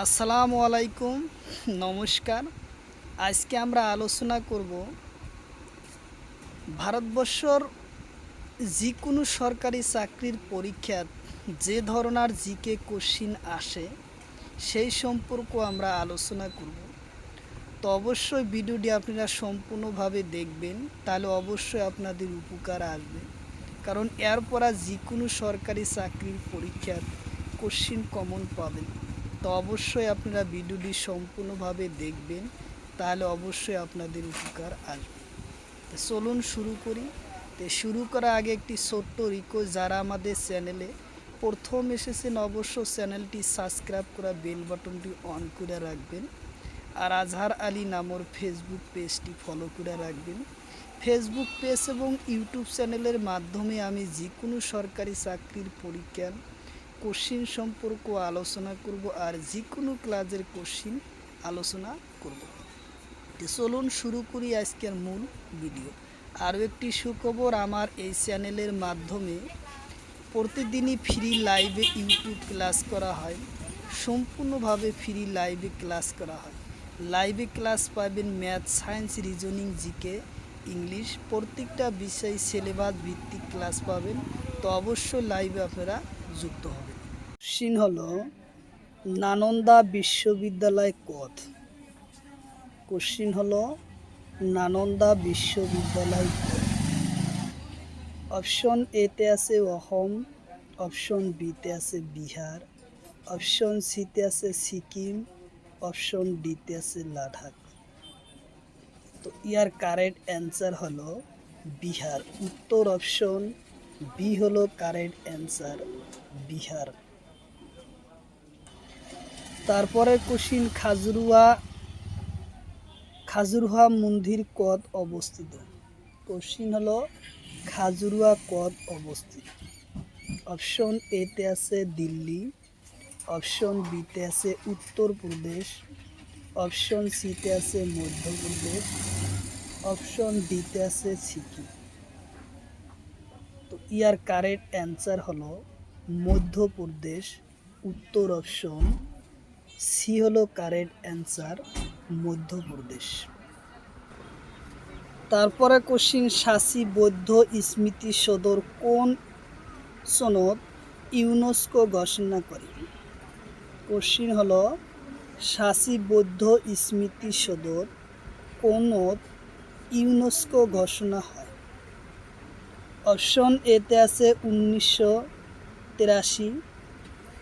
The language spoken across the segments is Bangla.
আসসালামু আলাইকুম, নমস্কার। আজকে আমরা আলোচনা করব ভারতবর্ষর যে কোনো সরকারি চাকরির পরীক্ষার যে ধরনের জিকে কোশ্চিন আসে সেই সম্পর্ক আমরা আলোচনা করব। তো অবশ্যই ভিডিওটি আপনারা সম্পূর্ণভাবে দেখবেন, তাহলে অবশ্যই আপনাদের উপকার আসবে। কারণ এরপর যে কোনো সরকারি চাকরির পরীক্ষার কোশ্চিন কমন পাবেন। তো অবশ্যই আপনারা ভিডিওটি সম্পূর্ণভাবে দেখবেন, তাহলে অবশ্যই আপনাদের উপকার আসবে। তো চলুন শুরু করি। তো শুরু করার আগে একটি ছোট্ট রিকোয়েস্ট, যারা আমাদের চ্যানেলে প্রথম এসেছেন অবশ্যই চ্যানেলটি সাবস্ক্রাইব করা, বেল বাটনটি অন করে রাখবেন। আর আজহার আলী নামর ফেসবুক পেজটি ফলো করে রাখবেন। ফেসবুক পেজ এবং ইউটিউব চ্যানেলের মাধ্যমে আমি যে কোনো সরকারি চাকরির পরীক্ষার কোশ্চিন সম্পর্ক আলোচনা করব, আর যে কোনো ক্লাসের কোশ্চিন আলোচনা করব। তো চলুন শুরু করি আজকের মূল ভিডিও। আরও একটি সুখবর, আমার এই চ্যানেলের মাধ্যমে প্রতিদিনই ফ্রি লাইভে ইউটিউব ক্লাস করা হয়। সম্পূর্ণভাবে ফ্রি লাইভে ক্লাস করা হয়। লাইভে ক্লাস পাবেন math, science, reasoning, GK, English, প্রত্যেকটা বিষয় সিলেবাস ভিত্তিক ক্লাস পাবেন। তো অবশ্যই লাইভে আপনারা যুক্ত হবেন। কোশ্চিন হলো নালন্দা বিশ্ববিদ্যালয় কত? কোশ্চিন হলো নালন্দা বিশ্ববিদ্যালয় কত? অপশন এতে আছে অসম, অপশন বিতে আছে বিহার, অপশন সিতে আছে সিকিম, অপশন ডিতে আছে লাদাখ। তো ইয়ার কারেক্ট অ্যান্সার হলো বিহার। উত্তর অপশন বি হলো কারেক্ট অ্যান্সার, বিহার। তারপরে কোশ্চিন খাজুরহা মন্দির কত অবস্থিত? কোশ্চিন হলো খাজুরুয়া কত অবস্থিত? অপশন এতে আছে দিল্লি, অপশন বিতে আছে উত্তরপ্রদেশ, অপশন সিতে আছে মধ্যপ্রদেশ, অপশন ডিতে আছে সিকিম। তো ইয়ার কারেক্ট অ্যান্সার হলো মধ্যপ্রদেশ। উত্তর অপশন সি হলো কারেক্ট অ্যান্সার, মধ্যপ্রদেশ। তারপরে কোশ্চিন সাঁচি বৌদ্ধ স্মৃতি সদর কোন সনদ ইউনেস্কো ঘোষণা করে? কোশ্চিন হলো সাঁচি বৌদ্ধ স্মৃতি সদর কোন ইউনেস্কো ঘোষণা হয়? অপশন এতে আছে 1983,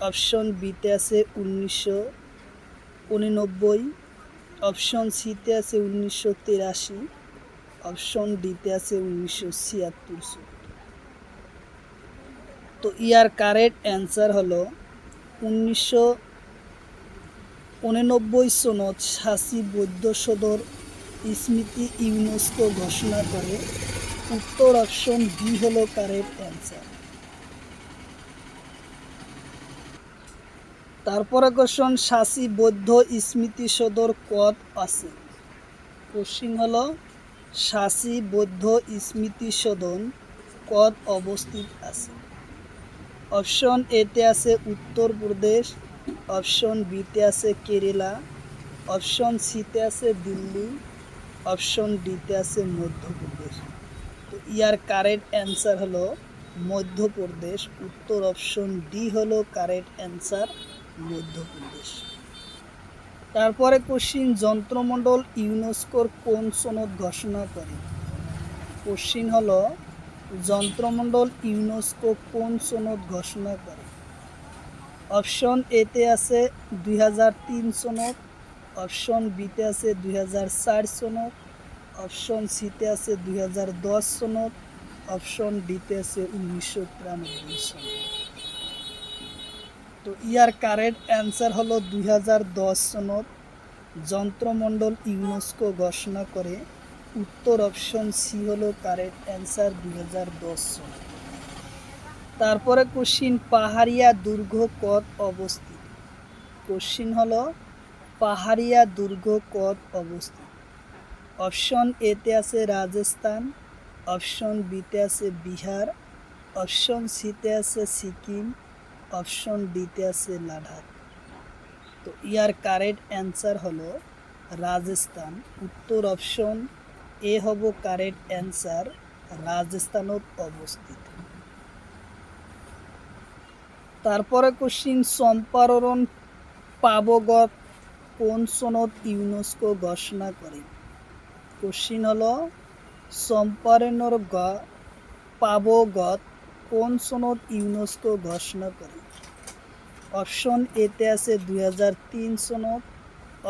অপশন বিতে আছে 1989, অপশন সিতে আছে 1983, অপশন ডিতে আছে 1976। তো ইয়ার কারেক্ট অ্যান্সার হলো 1989 সনদ সাঁচি বৌদ্ধ সদর স্মৃতি ইউনেস্কো ঘোষণা করে। উত্তর অপশন বি হলো কারেক্ট অ্যান্সার। তারপরে কোশ্চন সাঁচি বৌদ্ধ স্মৃতি সদর কত আছে? কোশ্চিন হলো সাঁচি বৌদ্ধ স্মৃতি সদন কত অবস্থিত আছে? অপশন এতে আছে উত্তরপ্রদেশ, অপশন বিতে আছে কেরালা, অপশন সিতে আছে দিল্লি, অপশন ডিতে আছে মধ্যপ্রদেশ। তো ইয়ার কারেক্ট অ্যান্সার হলো মধ্যপ্রদেশ। উত্তর অপশন ডি হলো কারেক্ট অ্যান্সার, মধ্যপ্রদেশ। তারপরে কোশ্চিন যন্ত্রমণ্ডল ইউনেস্কোর কোন সনদ ঘোষণা করে? কোশ্চিন হলো যন্ত্রমণ্ডল ইউনেস্কো কোন সনদ ঘোষণা করে? অপশন এতে আছে 2003 সনদ, অপশন বিতে আছে 2004 সনদ, অপশন সিতে আছে 2010 সনদ, অপশন ডিতে আছে 1993 সনদ। তো ইয়ার কারেক্ট অ্যান্সার হলো 2010 সনদ যন্ত্রমণ্ডল ইউনেস্কো ঘোষণা করে। উত্তর অপশন সি হলো কারেক্ট অ্যান্সার, 2010 সনদ। তারপরে কোশ্চিন পাহাড়িয়া দুর্গ কত অবস্থিত? কোশ্চিন হলো পাহাড়িয়া দুর্গ কত অবস্থিত? অপশন এতে আছে রাজস্থান, অপশন বিতে আছে বিহার, অপশন সিতে আছে সিকিম, অপশন ডিতে আছে লাদাখ। তো ইয়ার কারেক্ট অ্যান্সার হলো রাজস্থান। উত্তর অপশন এ হব কারেক্ট অ্যান্সার, রাজস্থানত অবস্থিত। তারপরে কোশ্চিন চম্পারণ পাবগত কোন সনদ ইউনেস্কো ঘোষণা করে? কোশ্চিন হলো চম্পারণের পাবগত কোন সনদ ইউনেস্কো ঘোষণা করে? অপশন এতে আছে 2003 সনদ,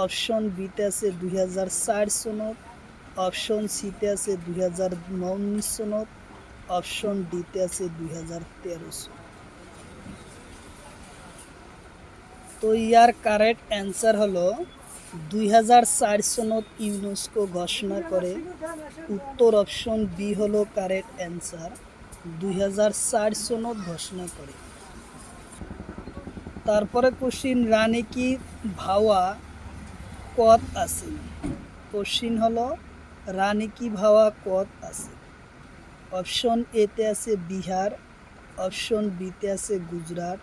অপশন বিতে আছে 2004 সনদ, অপশন সিতে আছে 2019 সনদ, অপশন ডিতে আছে 2013 সনদ। তো ইয়ার কারেক্ট অ্যান্সার হলো 2004 সনদ ইউনেস্কো ঘোষণা করে। উত্তর অপশন বি হলো কারেক্ট অ্যান্সার, 2004 সনদ ঘোষণা করে। তারপরে কোশ্চিন রানী কি ভাওয়া কত আছে? কোশ্চিন হলো রানী কি ভাওয়া কত আছে? অপশন এতে আছে বিহার, অপশন বিতে আছে গুজরাট,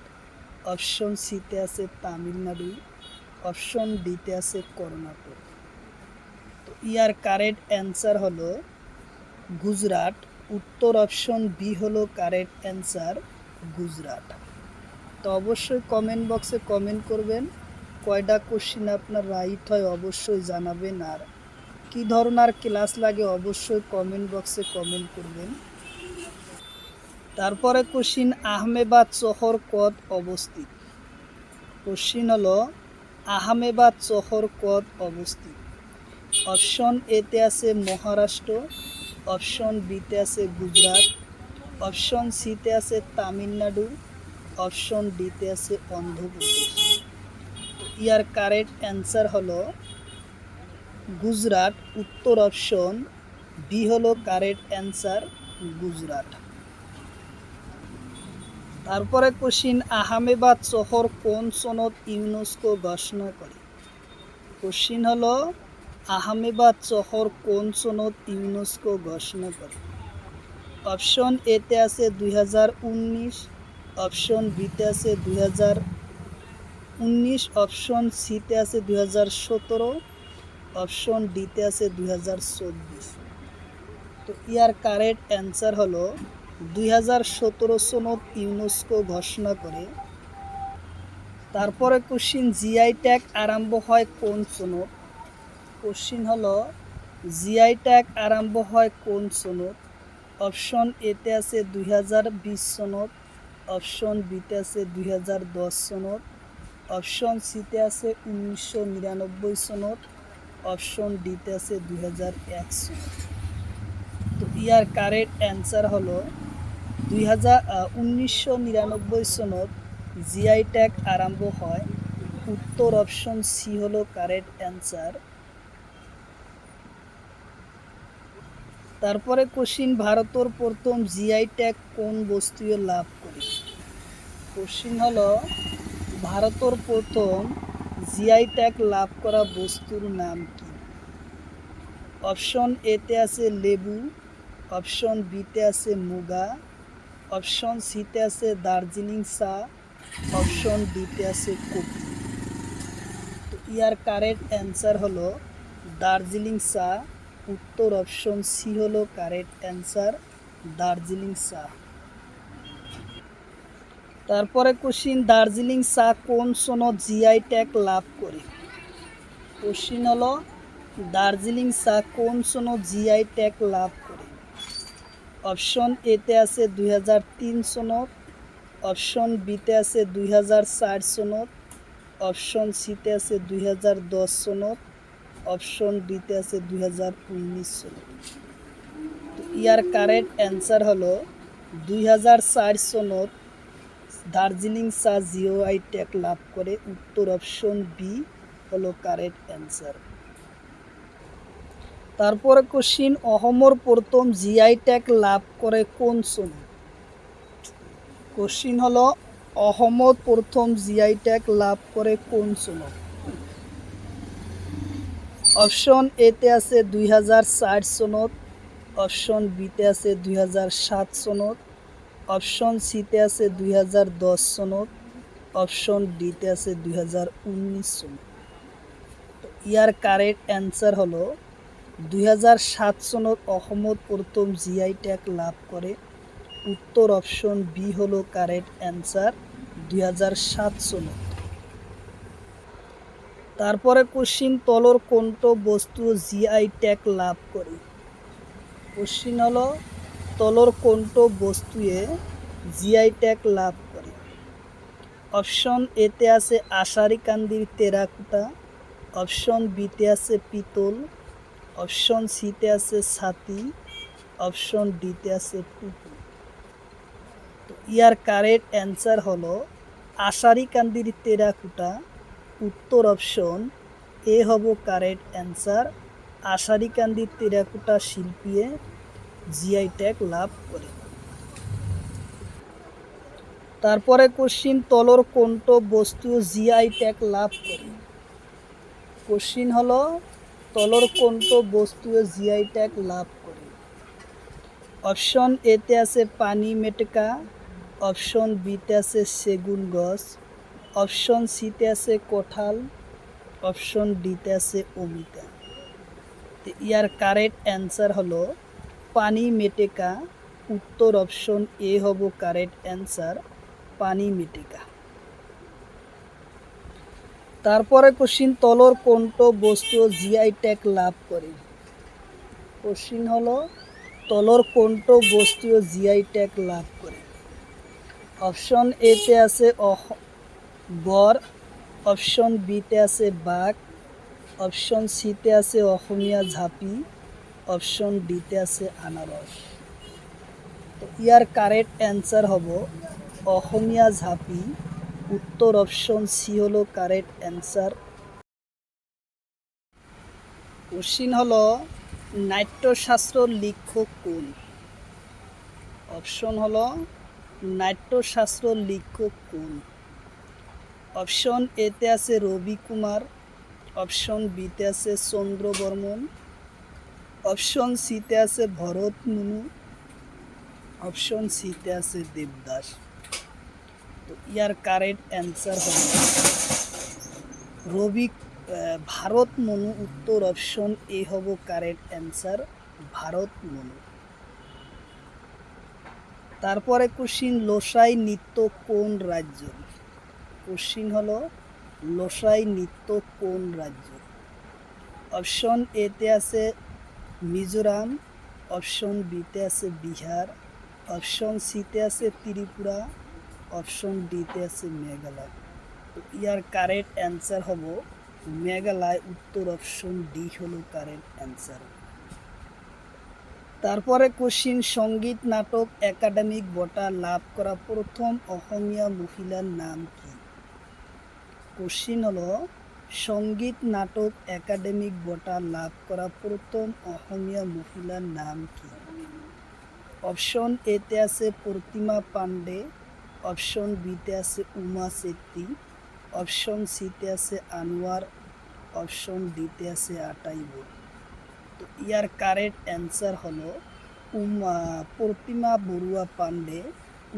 অপশন সিতে আছে তামিলনাড়ু, অপশন ডিতে আছে কর্ণাটক। তো ইয়ার কারেক্ট অ্যান্সার হলো গুজরাট। উত্তর অপশন বি হলো কারেক্ট অ্যান্সার, গুজরাট। তো অবশ্যই কমেন্ট বক্সে কমেন্ট করবেন কয়টা কোশ্চিন আপনার রাইট হয় অবশ্যই জানাবেন, আর কী ধরনের ক্লাস লাগে অবশ্যই কমেন্ট বক্সে কমেন্ট করবেন। তারপরে কোশ্চিন আহমেদাবাদ শহর কত অবস্থিত? কোশ্চিন হলো আহমেদাবাদ শহর কত অবস্থিত? অপশন এতে আছে মহারাষ্ট্র, অপশন বিতে আছে গুজরাট, অপশন সিতে আছে তামিলনাড়ু, অপশন ডিতে আছে অন্ধ্রপ্রদেশ। ইয়ার কারেক্ট অ্যান্সার হলো গুজরাট। উত্তর অপশন বি হলো কারেক্ট অ্যান্সার, গুজরাট। তারপরে কোশ্চিন আহমেদাবাদ শহর কোন সনদ ইউনেস্কো ঘোষণা করে? কোশ্চিন হলো আহমেদাবাদ শহর কোন সনদ ইউনেস্কো ঘোষণা করে? অপশন এতে আছে 2019, অপশন বিতে আছে 2019, অপশন সিতে আছে 2017, অপশন ডিতে আছে 2024। তো ইয়ার কারেক্ট অ্যান্সার হলো 2017 সনদ ইউনেস্কো ঘোষণা করে। তারপরে কোশ্চিন জিআই ট্যাগ আরম্ভ হয় কোন সনদ? কোশ্চিন হলো জিআই ট্যাগ আরম্ভ হয় কোন সনদ? অপশন এতে আছে 2020 সনদ, অপশন বিতে আছে 2010 সনদ, অপশন সিতে আছে 1999 সনদ, অপশন ডিতে আছে 2001 সনদ। তো ইয়ার কারেক্ট অ্যান্সার হলো 1999 সনদ জিআই ট্যাগ আরম্ভ হয়। উত্তর অপশন সি হলো কারেক্ট অ্যান্সার। তারপরে কোশ্চিন ভারতের প্রথম জিআই ট্যাগ কোন বস্তুয়ে লাভ করে? কোশ্চিন হলো ভারতের প্রথম জিআই ট্যাগ লাভ করা বস্তুর নাম কি? অপশন এতে আছে লেবু, অপশন বিতে আছে মুগা, অপশন সিতে আছে দার্জিলিং চা, অপশন ডিতে আছে কফি। তো ইয়ার কারেক্ট অ্যান্সার হলো দার্জিলিং চা। উত্তর অপশন সি হলো কারেক্ট অ্যান্সার, দার্জিলিং চা। তারপরে কোশ্চিন দার্জিলিং চা কোন সনদ জিআই ট্যাগ লাভ করে? কোশ্চিন হলো দার্জিলিং চা কোন সনদ জিআই ট্যাগ লাভ করে? অপশন এতে আছে 2003 সনদ, অপশন বিতে আছে 2004 সনদ, অপশন সিতে আছে 2010 সনদ, অপশন ডিতে আছে 2019 সনদ। তো ইয়ার কারেক্ট অ্যান্সার হলো 2004 সনদ দার্জিলিং চা জিওআই ট্যাগ লাভ করে। উত্তর অপশন বি হলো কারেক্ট অ্যান্সার। তারপরে কোশ্চিন অহমর প্রথম জিআই ট্যাগ লাভ করে কোন সনদ? কোশ্চিন হলো অহমদ প্রথম জিআই ট্যাগ লাভ করে কোন সনদ? অপশন এতে আছে 2004 সনদ, অপশন বিতে আছে 2007 সনদ, অপশন সিতে আছে 2010 সনদ, অপশন ডিতে আছে 2019 সনে। তো ইয়ার কারেক্ট অ্যান্সার হলো 2007 সনত অসমত প্রথম জিআই ট্যাগ লাভ করে। উত্তর অপশন বি হলো কারেক্ট অ্যান্সার 2007 সনত। তারপরে কোশ্চিন তলর কোনটো বস্তু জিআই ট্যাগ লাভ করে। কোশ্চিন হলো তলর কোনটো বস্তুয়ে জিআই ট্যাগ লাভ করে। অপশন এতে আছে আশারিকান্দির টেরাকোটা, অপশন বিতে আছে পিতল, অপশন সিতে আছে ছাতি, অপশন ডিতে আছে টুপি। তো ইয়ার কারেক্ট অ্যান্সার হলো আশারিকান্দির টেরাকোটা। উত্তর অপশন এ হব কারেক্ট অ্যান্সার। আশারিকান্দির টেরাকোটা শিল্পীয়ে জিআই ট্যাগ লাভ করে। তারপরে কোশ্চিন তলর কোনটো বস্তু জিআই ট্যাগ লাভ করে। কোশ্চিন হলো তলর কোনটো বস্তু জিআই ট্যাগ লাভ করে। অপশন এতে আছে পানি মেটেকা, অপশন বিতে আছে সেগুন গছ, অপশন সিতে আছে কঁঠাল, অপশন ডিতে আছে অমিতা। ইয়ার কারেক্ট অ্যান্সার হলো পানি মেটেকা। উত্তর অপশন এ হব কারেক্ট অ্যান্সার, পানি মেটেকা। তারপরে কোশ্চিন তলর কোনটো বস্তু জিআই ট্যাগ লাভ করে। কোশ্চিন হলো তলর কোনটো বস্তু জিআই ট্যাগ লাভ করে। অপশন এতে আছে গড়, অপশন বিতে আছে বাঘ, অপশন সিতে আছে অসমীয়া ঝাঁপি, অপশন ডিতে আছে আনারস। তো ইয়ার কারেক্ট অ্যান্সার হব অসমীয়া ঝাঁপি। উত্তর অপশন সি হলো কারেক্ট অ্যান্সার। কোশ্চিন হলো নাট্যশাস্ত্র লেখক কোন। অপশন হলো নাট্যশাস্ত্র লেখক কোন। অপশন এতে আছে রবি কুমার, অপশন বিতে আছে চন্দ্র বর্মন, অপশন সিতে আছে ভরত মুনু, অপশন সিতে আছে দেবদাস। তো ইয়ার কারেক্ট অ্যান্সার হল ভারত মনু। উত্তর অপশন এ হব কারেক্ট অ্যান্সার, ভারত মনু। তারপরে কোশ্চিন লোসাই নৃত্য কোন রাজ্য। কোশ্চিন হলো লোসাই নৃত্য কোন রাজ্য। অপশন এতে আছে মিজোরাম, অপশন বিতে আছে বিহার, অপশন সিতে আছে ত্রিপুরা, অপশন ডিতে আছে মেঘালয়। তো ইয়ার কারেক্ট অ্যান্সার হব মেঘালয়। উত্তর অপশন ডি হলো কারেক্ট অ্যান্সার। তারপরে কোশ্চিন সঙ্গীত নাটক একাডেমিক বঁটা লাভ করা প্রথম অসমীয়া মহিলার নাম কি। কোশ্চিন হলো সঙ্গীত নাটক একাডেমিক বঁটা লাভ করা প্রথম অসমীয়া মহিলার নাম কি। অপশন এতে আছে প্রতিমা পাণ্ডে, অপশন বিতে আছে উমা চেত্রী, অপশন সিতে আছে আনোয়ার, অপশন ডিতে আছে আটাই বোল। তো ইয়ার কারেক্ট অ্যান্সার হলো প্রতিমা বড়ুয়া পাণ্ডে।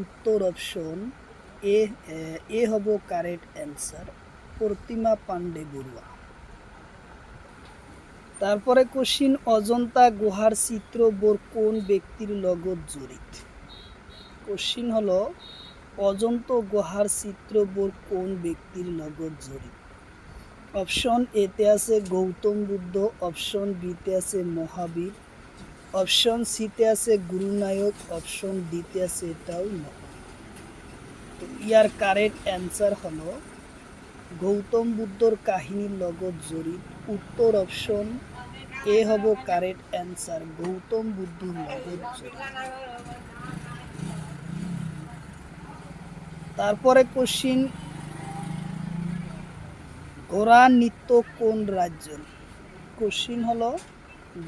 উত্তর অপশন এ হব কারেক্ট অ্যান্সার, প্রতিমা পাণ্ডে বড়ুয়া। তারপরে কোশ্চিন অজন্তা গুহার চিত্রবোর কোন ব্যক্তির লগত জড়িত। কোশ্চিন হলো অজন্তা গুহার চিত্রবোর কোন ব্যক্তির লগত জড়িত। অপশন এতে আছে গৌতম বুদ্ধ, অপশন বিতে আছে মহাবীর, অপশন সিতে আছে গুরুনায়ক, অপশন ডিতে আছে এটাও না। তো ইয়ার কারেক্ট অ্যান্সার হলো গৌতম বুদ্ধর কাহিনীর লগত জড়িত। উত্তর অপশন এ হব কারেক্ট অ্যান্সার, গৌতম বুদ্ধর লগত জড়িত। তারপরে কোশ্চিন গোরা নৃত্য কোন রাজ্য। কোশ্চিন হলো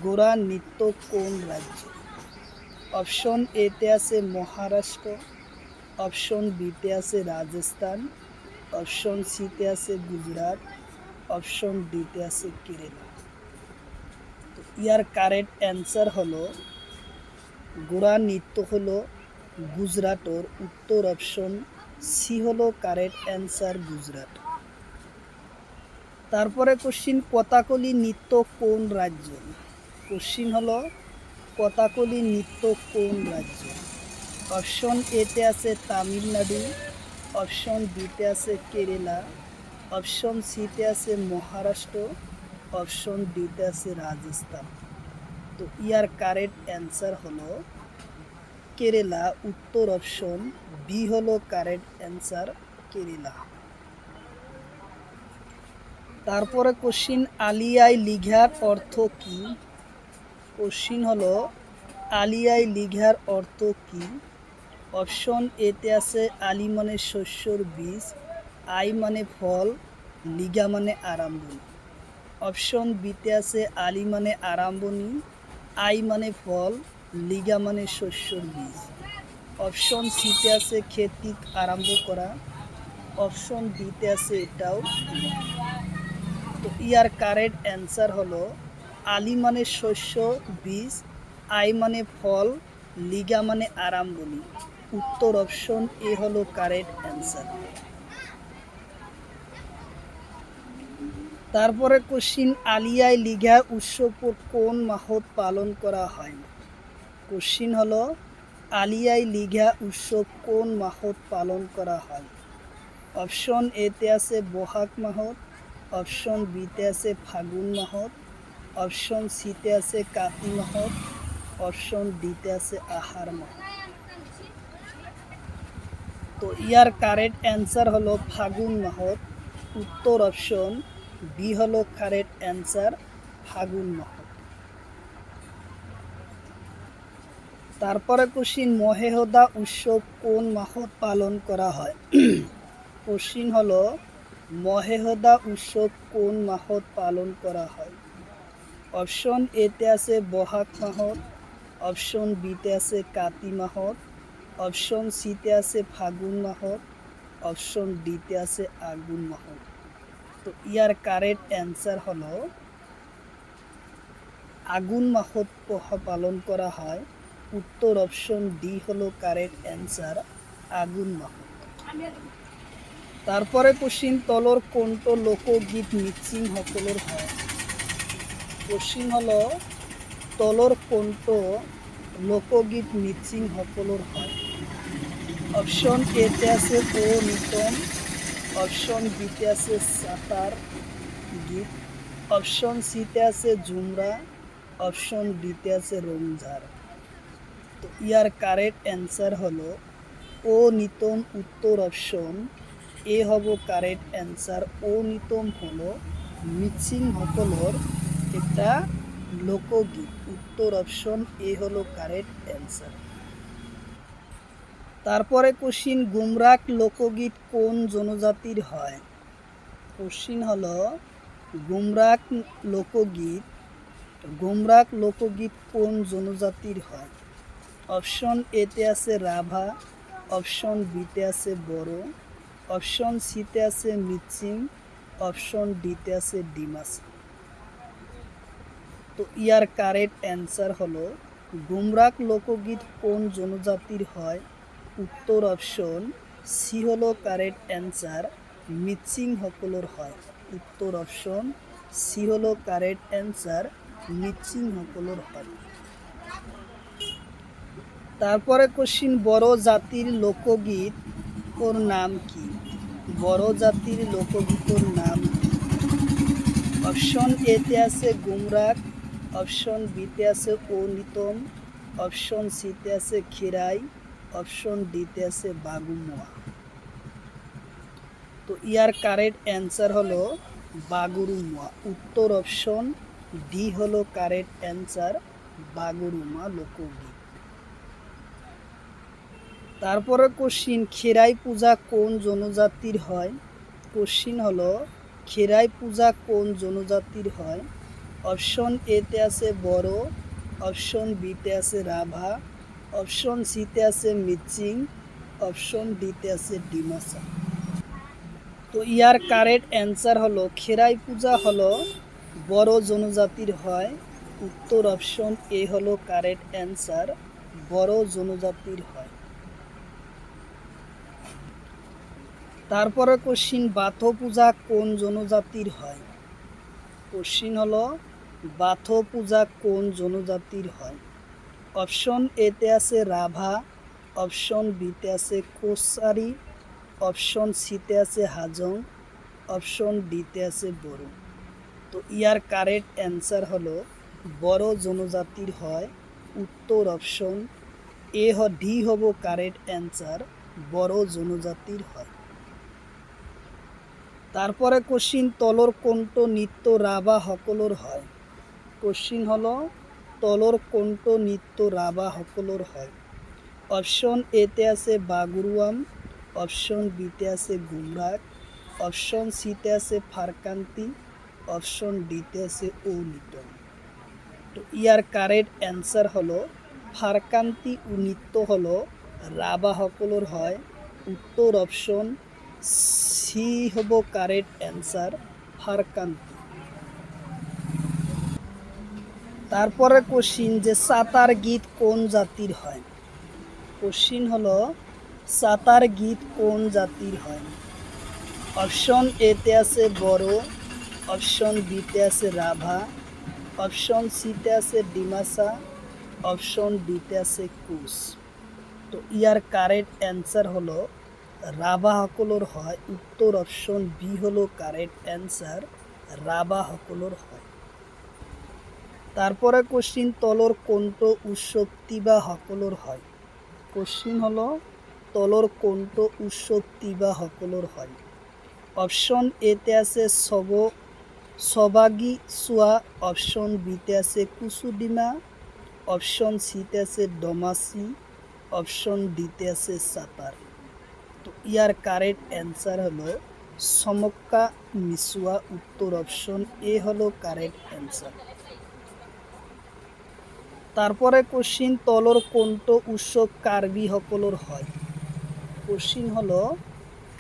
গোরা নৃত্য কোন রাজ্য। অপশন এতে আছে মহারাষ্ট্র, অপশন বিতে আছে রাজস্থান, অপশন সিতে আছে গুজরাট, অপশন ডিতে আছে কেরালা। তো ইয়ার কারেক্ট অ্যান্সার হলো গোরা নৃত্য হলো গুজরাটর। উত্তর অপশন সি হলো কারেক্ট অ্যান্সার গুজরাট। তারপরে কোশ্চিন কথাকলি নৃত্য কোন রাজ্য? কোশ্চিন হলো কথাকলি নৃত্য কোন রাজ্য? অপশন এতে আছে তামিলনাড়ু, অপশন বিতে আছে কেরালা, অপশন সিতে আছে মহারাষ্ট্র, অপশন ডিতে আছে রাজস্থান। তো ইয়ার কারেক্ট অ্যান্সার হলো কেরালা, উত্তর অপশন বি হলো কারেক্ট অ্যান্সার কেরালা। তারপরে কোশ্চিন আলিয়াই লিঘার অর্থ কি? কোশ্চিন হলো আলিয়াই লিঘার অর্থ কি? অপশন এতে আছে আলি মানে শস্যর বীজ, আই মানে ফল, লিগা মানে আরম্ভণী। অপশন বিতে আছে আলি মানে আরম্ভণী, আই মানে ফল, লিগা মানে শস্যর বীজ। অপশন সিতে আছে খেতি আরম্ভ করা, অপশন ডিতে আছে এটাও। তো ইয়ার কারেক্ট অ্যান্সার হলো আলি মানে শস্য বীজ, আই মানে ফল, লিগা মানে আরম্ভণী। উত্তর অপশন এ হলো কারেক্ট অ্যান্সার। তারপরে কোশ্চিন আলিয়াই লিঘা উৎসব কোন মাহত পালন করা হয়? কোশ্চিন হলো আলিয়াই লিঘা উৎসব কোন মাহত পালন করা হয়? অপশন এতে আছে বহাগ মাহত, অপশন বিতে আছে ফাগুন মাহত, অপশন সিতে আছে কাতি মাহত, অপশন ডিতে আছে আহার মাহত। তো ইয়ার কারেক্ট অ্যান্সার হলো ফাগুন মাহত। উত্তর অপশন বি হলো কারেক্ট অ্যান্সার, ফাগুন মাহত। তারপরে কোশ্চিন মহেহদা উৎসব কোন মাহত পালন করা হয়? কোশ্চিন হলো মহেহদা উৎসব কোন মাহত পালন করা হয়? অপশন এতে আছে বহাগ মাহত, অপশন বিতে আছে কাতি মাহত, অপশন সিতে আছে ফাগুন মাহত, অপশন ডিতে আছে আগুন মাহত। তো ইয়ার কারেক্ট অ্যান্সার হলো আগুন মাহত পালন করা হয়। উত্তর অপশন ডি হলো কারেক্ট অ্যান্সার, আগুন মাহত। তারপরে কোশ্চিন তলর কোনটো লোকগীত মিচিং সকলের হয়? কোশ্চিন হলো তলর কোনটো লোকগীত মিচিং সকলের হয়? অপশন এতে আছে ও নিতম, অপশন বিতে আছে সাতার গীত, অপশন সিতে আছে ঝুমরা, অপশন ডিতে আছে রমঝার। তো ইয়ার কারেক্ট অ্যান্সার হলো ও নিতম, উত্তর অপশন এ হব কারেক্ট অ্যান্সার। ও নিতম হলো মিচিং সকলের একটা লোকগীত। উত্তর অপশন এ হলো কারেক্ট অ্যান্সার। তারপরে কোশ্চিন গুমরাক লোকগীত কোন জনজাতির হয়? কোশ্চিন হলো গুমরাক লোকগীত কোন জনজাতির হয়? অপশন এতে আছে রাভা, অপশন বিতে আছে বড়ো, অপশন সিতে আছে মিচিং, অপশন ডিতে আছে ডিমাসা। তো ইয়ার কারেক্ট অ্যান্সার হলো গুমরাক লোকগীত কোন জনজাতির হয়? উত্তর অপশন সি হলো কারেক্ট অ্যান্সার, মিচিং সকলের হয়। উত্তর অপশন সি হলো কারেক্ট অ্যান্সার, মিচিং সকলের হয়। তারপরে কোশ্চিন বড় জাতির লোকগীত ওর নাম কি? বড় জাতির লোকগীতর নাম কি? অপশন এতে আছে গুমরাক, অপশন বিতে আছে ও নিতম, অপশন সিতে আছে খিরাই, অপশন ডিতে আছে বাগুমোয়া। তো ইয়ার কারেক্ট অ্যান্সার হলো বাগুরুমা। উত্তর অপশন ডি হলো কারেক্ট অ্যান্সার, বাগুরুমা লোকগীত। তারপরে কোশ্চিন খেরাই পূজা কোন জনজাতির হয়? কোশ্চিন হলো খেরাই পূজা কোন জনজাতির হয়? অপশন এতে আছে বড়ো, অপশন বিতে আছে রাভা, অপশন সিতে আছে মিচিং, অপশন ডিতে আছে ডিমাসা। তো ইয়ার কারেক্ট অ্যান্সার হলো খেরাই পূজা হলো বড় জনজাতির হয়। উত্তর অপশন এ হলো কারেক্ট অ্যান্সার, বড় জনজাতির হয়। তারপরে কোশ্চিন, বাথ পূজা কোন জনজাতির হয়? কোশ্চিন হলো বাথ পূজা কোন জনজাতির হয়? অপশন এতে আছে রাভা, অপশন বিতে আছে কোসারি, অপশন সিতে আছে হাজং, অপশন ডিতে আছে বড়ো। তো ইয়ার কারেক্ট অ্যান্সার হলো বড়ো জনজাতির হয়। উত্তর অপশন ডি হব কারেক্ট অ্যান্সার, বড়ো জনজাতির হয়। তারপরে কোশ্চিন, তলর কণ্ঠ নৃত্য রাভা সকলর হয়? কোশ্চিন হলো তলর কণ্ঠ নৃত্য রাভা সকলর হয়। অপশন এতে আছে বাগুরুয়াম, অপশন বিতে আছে গুমরাগ, অপশন সিতে আছে ফারকান্তি, অপশন ডিতে আছে ঔলিটন। তো ইয়ার কারেক্ট অ্যান্সার হলো ফারকান্তি ও নৃত্য হলো রাভা সকলর হয়। উত্তর অপশন সি হব কারেক্ট অ্যান্সার, ফারকান্তি। তারপরে কোশ্চিন যে সাতার গীত কোন জাতির হয়? কোশ্চিন হলো সাতার গীত কোন জাতির হয়? অপশন এতে আছে বড়ো, অপশন বিতে আছে রাভা, অপশন সিতে আছে ডিমাসা, অপশন ডিতে আছে কুশ। তো ইয়ার কারেক্ট অ্যান্সার হলো রাভা সকলর হয়। উত্তর অপশন বি হলো কারেক্ট অ্যান্সার, রাভা সকলর হয়। তারপরে কোশ্চিন, তলর কণ্ঠ উৎসব তিবা সকলর হয়? কোশ্চিন হলো তলর কণ্ঠ উৎসব তিবা সকলর হয়। অপশন এতে আছে সবাগি সোয়া, অপশন বিতে আছে কুসুডিমা, অপশন সিতে আছে ডমাসি, অপশন ডিতে আছে সাতার। তো ইয়ার কারেক্ট অ্যান্সার হলো সমক্কা মিসুয়া। উত্তর অপশন এ হলো কারেক্ট অ্যান্সার। তারপরে কোশ্চিন, তলর কণ্ঠ উৎসব কার্বি সকলর হয়? কোশ্চিন হলো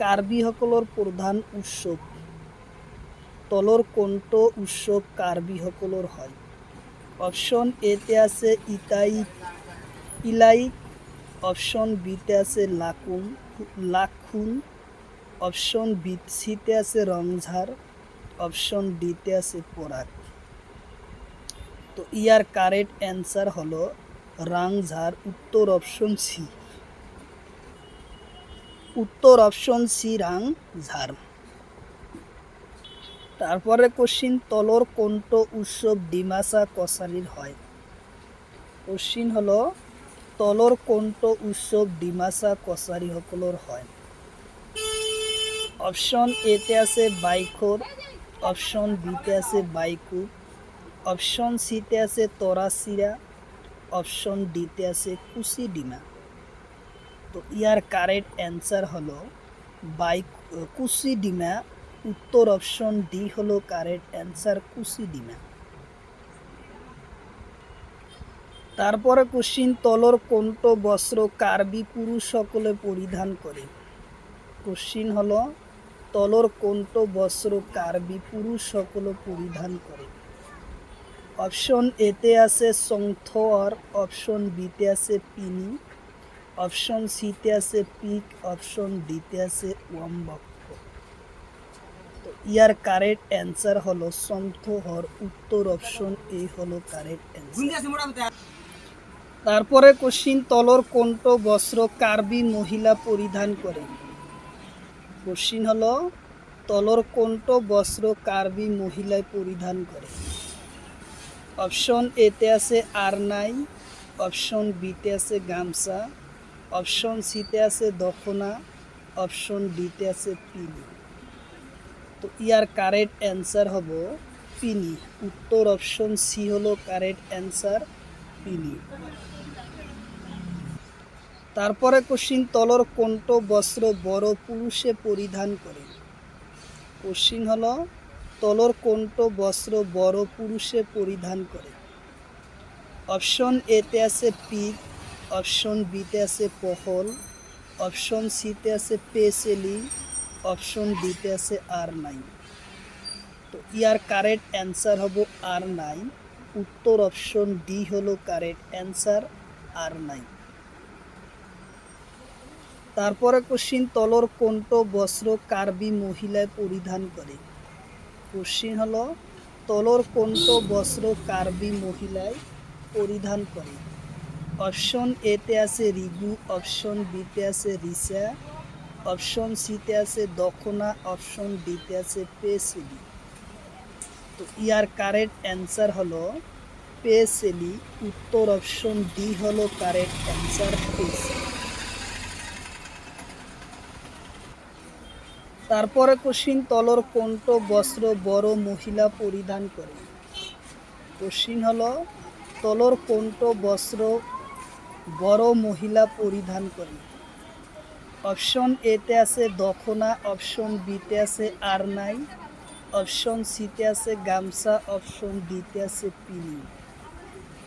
কার্বি সকলর প্রধান উৎসব তলর কণ্ঠ উৎসব কার্বি সকলর হয়। অপশন এতে আছে ইলাইক, অপশন বিতে আছে লাখুন, অপশন সিতে আছে রংঝার, অপশন ডিতে আছে পরাগ। তো ইয়ার কারেক্ট অ্যান্সার হলো রাংঝার। উত্তর অপশন সি। উত্তর অপশন সি রাংঝার। তারপরে কোশ্চিন, তলর কণ্ঠ উৎসব ডিমাসা কসারির হয়? কোশ্চিন হলো তলর কণ্ঠ উৎসব ডিমাসা কসারি সকলর হয়। অপশন এতে আছে বাইখোর, অপশন বিতে আছে বাইকু, অপশন সিতে আছে তরাসিরা, অপশন ডিতে আছে কুসিডিমা। তো ইয়ার কারেক্ট অ্যান্সার হলো কুসিডিমা। উত্তর অপশন ডি হলো কারেক্ট অ্যান্সার, কুসিডিমা। তারপরে কোশ্চিন, তলর কণ্ঠ বস্ত্র কার্বি পুরুষ সকলে পরিধান করে? কোশ্চিন হলো তলর কণ্ঠ বস্ত্র কার্বি পুরুষ সকলে পরিধান করে। অপশন এতে আছে সংথোয়ার, অপশন বিতে আছে পিনি, অপশন সিতে আছে পিক, অপশন ডিতে আছে ওয়াম্বক। তো ইয়ার কারেক্ট অ্যান্সার হলো সংথোহর। উত্তর অপশন এ হলো কারেক্ট অ্যান্সার। তারপরে কোশ্চিন, তলর কণ্ঠ বস্ত্র কার্বি মহিলা পরিধান করে? কোশ্চিন হলো তলর কণ্ঠ বস্ত্র কার্বি মহিলায় পরিধান করে। অপশন এতে আছে আরনাই, অপশন বিতে আছে গামছা, অপশন সিতে আছে দখনা, অপশন ডিতে আছে পিনি। তো ইয়ার কারেক্ট অ্যান্সার হবো পিনি। উত্তর অপশন সি হলো কারেক্ট অ্যান্সার, পিনি। তারপরে কোশ্চিন, তলর কণ্ঠ বস্ত্র বড় পুরুষে পরিধান করে? কোশ্চিন হলো তলর কণ্ঠ বস্ত্র বড় পুরুষে পরিধান করে। অপশন এতে আছে পিক, অপশন বিতে আছে পহল, অপশন সিতে আছে পেসেলি, অপশন ডিতে আছে আর9। তো ইয়ার কারেক্ট অ্যান্সার হবো আর9। উত্তর অপশন ডি হলো কারেক্ট অ্যান্সার, আর9। তারপরে কোশ্চিন, তলর কোনট বস্ত্র কার্বি মহিলায় পরিধান করে? কোশ্চিন হলো তলর কোনট বস্ত্র কার্বি মহিলায় পরিধান করে? অপশন এতে আছে রিগু, অপশন বিতে আছে রিসা, অপশন সিতে আছে দখনা, অপশন ডিতে আছে পেসেলি। তো ইয়ার কারেক্ট অ্যান্সার হলো পেসেলি। উত্তর অপশন ডি হলো কারেক্ট অ্যান্সার, পেসেলি। তারপরে কোশ্চিন, তলর কোনট বস্ত্র বড় মহিলা পরিধান করে? কোশ্চিন হলো তলর কোনট বস্ত্র বড় মহিলা পরিধান করে? অপশন এতে আছে দখনা, অপশন বিতে আছে আরনাই, অপশন সিতে আছে গামছা, অপশন ডিতে আছে পিনি।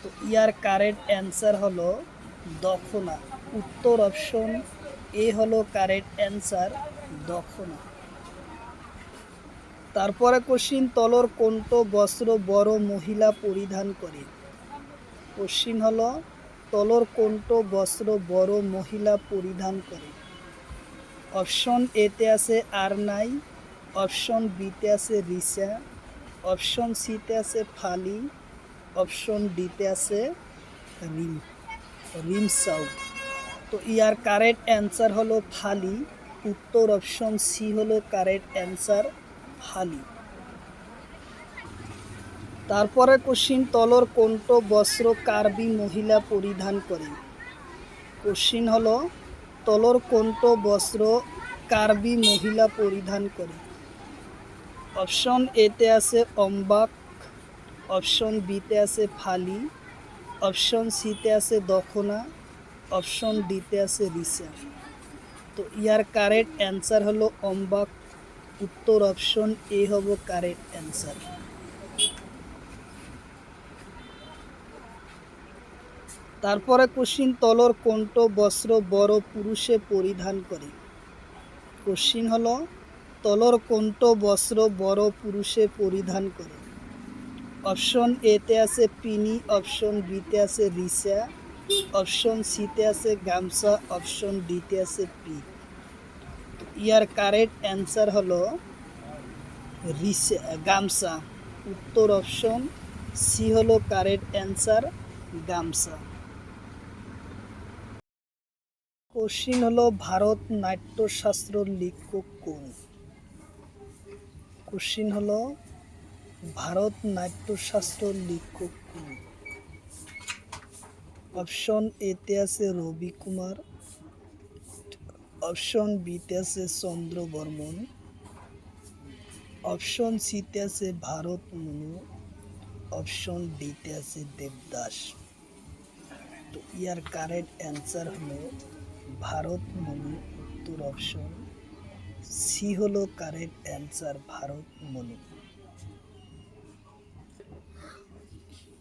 তো ইয়ার কারেক্ট অ্যান্সার হলো দখনা। উত্তর অপশন এ হলো কারেক্ট অ্যান্সার, দখনা। তারপরে কোশ্চিন, তলর কোনট বস্ত্র বড় মহিলা পরিধান করে? কোশ্চিন হলো তলর কোনট বস্ত্র বড় মহিলা পরিধান করে? অপশন এতে আছে আরনাই, অপশন বিতে আছে রিসা, অপশন সিতে আছে ফালি, অপশন ডিতে আছে রিমসাউ। তো ইয়ার কারেক্ট অ্যান্সার হলো ফালি। উত্তর অপশন সি হলো কারেক্ট অ্যান্সার, ফালি। তারপরে কোশ্চিন, তলর কোনট বস্ত্র কার্বি মহিলা পরিধান করে? কোশ্চিন হলো তলর কোনট বস্ত্র কার্বি মহিলা পরিধান করে? অপশন এতে আছে অম্বাক, অপশন বিতে আছে ফালি, অপশন সিতে আছে দখনা, অপশন ডিতে আছে রিসা। তো ইয়ার কারেক্ট অ্যান্সার হলো অম্বাক। উত্তর অপশন এ হবো কারেক্ট অ্যান্সার। তারপরে কোশ্চিন, তলর কোনট বস্ত্র বড় পুরুষে পরিধান করে? কোশ্চিন হলো তলর কোনট বস্ত্র বড় পুরুষে পরিধান করে? অপশন এতে আছে পিনি, অপশন বিতে আছে রিসা, অপশন সিতে আছে গামছা, অপশন ডিতে আছে পিক। ইয়ার কারেক্ট অ্যান্সার হলো রিসা, গামছা। উত্তর অপশন সি হলো কারেক্ট অ্যান্সার, গামছা। কোশ্চিন হলো ভারত নাট্যশাস্ত্র লেখক কোন? কোশ্চিন হলো ভারত নাট্যশাস্ত্র লেখক কোন? অপশন এতে আছে রবি কুমার, অপশন বিতে আছে চন্দ্র বর্মন, অপশন সিতে আছে ভারত মনু, অপশন ডিতে আছে দেবদাস। তো ইয়ার কারেক্ট অ্যান্সার হলো ভারত মনু। উত্তর অপশন সি হলো কারেক্ট অ্যান্সার, ভারত মনু।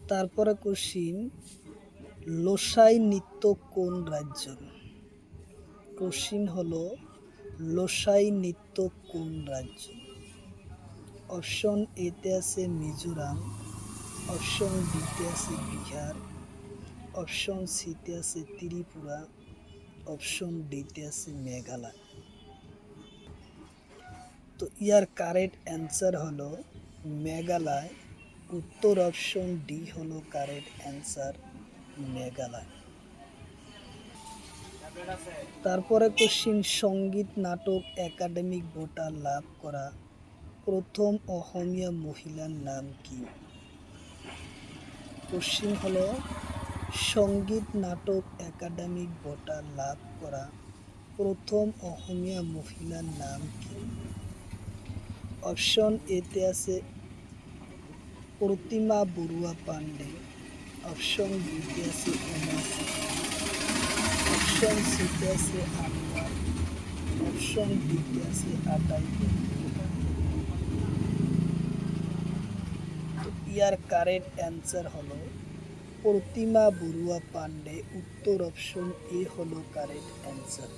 তারপরে কোশ্চিন, লোসাই নৃত্য কোন রাজ্যের? কোশ্চিন হলো লোসাই নৃত্য কোন রাজ্য? অপশন এতে আছে মিজোরাম, অপশন বিতে আছে বিহার, অপশন সিতে আছে ত্রিপুরা, অপশন ডিতে আছে মেঘালয়। তো ইয়ার কারেক্ট অ্যান্সার হলো মেঘালয়। উত্তর অপশন ডি হলো কারেক্ট অ্যান্সার, মেঘালয়। তারপরে কোশ্চিন, সঙ্গীত নাটক একাডেমি বঁটা লাভ করা প্রথম অসমীয়া মহিলার নাম কি? কোশ্চিন হলো সঙ্গীত নাটক একাডেমি বঁটা লাভ করা প্রথম অসমীয়া মহিলার নাম কি? অপশন এতে আছে প্রতিমা বড়ুয়া পাণ্ডে, অপশন বিতে আছে উমা সিং, অপশন সিতে আছে আনোয়ার, অপশন ডিতে আছে আটাই দেবী। ইয়ার কারেক্ট অ্যান্সার হলো প্রতিমা বড়ুয়া পাণ্ডে। উত্তর অপশন এ হলো কারেক্ট অ্যান্সার।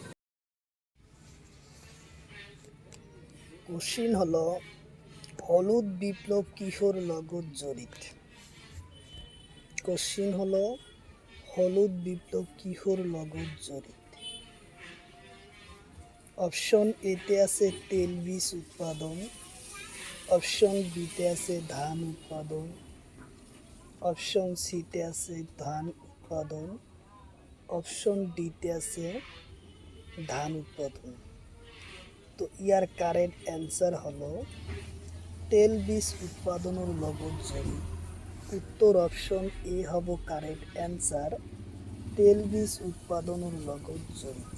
কোশ্চিন হলো হলুদ বিপ্লব কিহর লগত জড়িত? কোশ্চিন হলো হলুদ বিপ্লব কিহর লগত জড়িত? অপশন এতে আছে তেলবীজ উৎপাদন, অপশন বিতে আছে ধান উৎপাদন, অপশন সিতে আছে ধান উৎপাদন, অপশন ডিতে আছে ধান উৎপাদন। তো ইয়ার কারেক্ট অ্যান্সার হলো তেলবীজ উৎপাদনের লগত জড়িত। উত্তর অপশন এ হব কারেক্ট অ্যান্সার, তেলবীজ উৎপাদনের লগত জড়িত।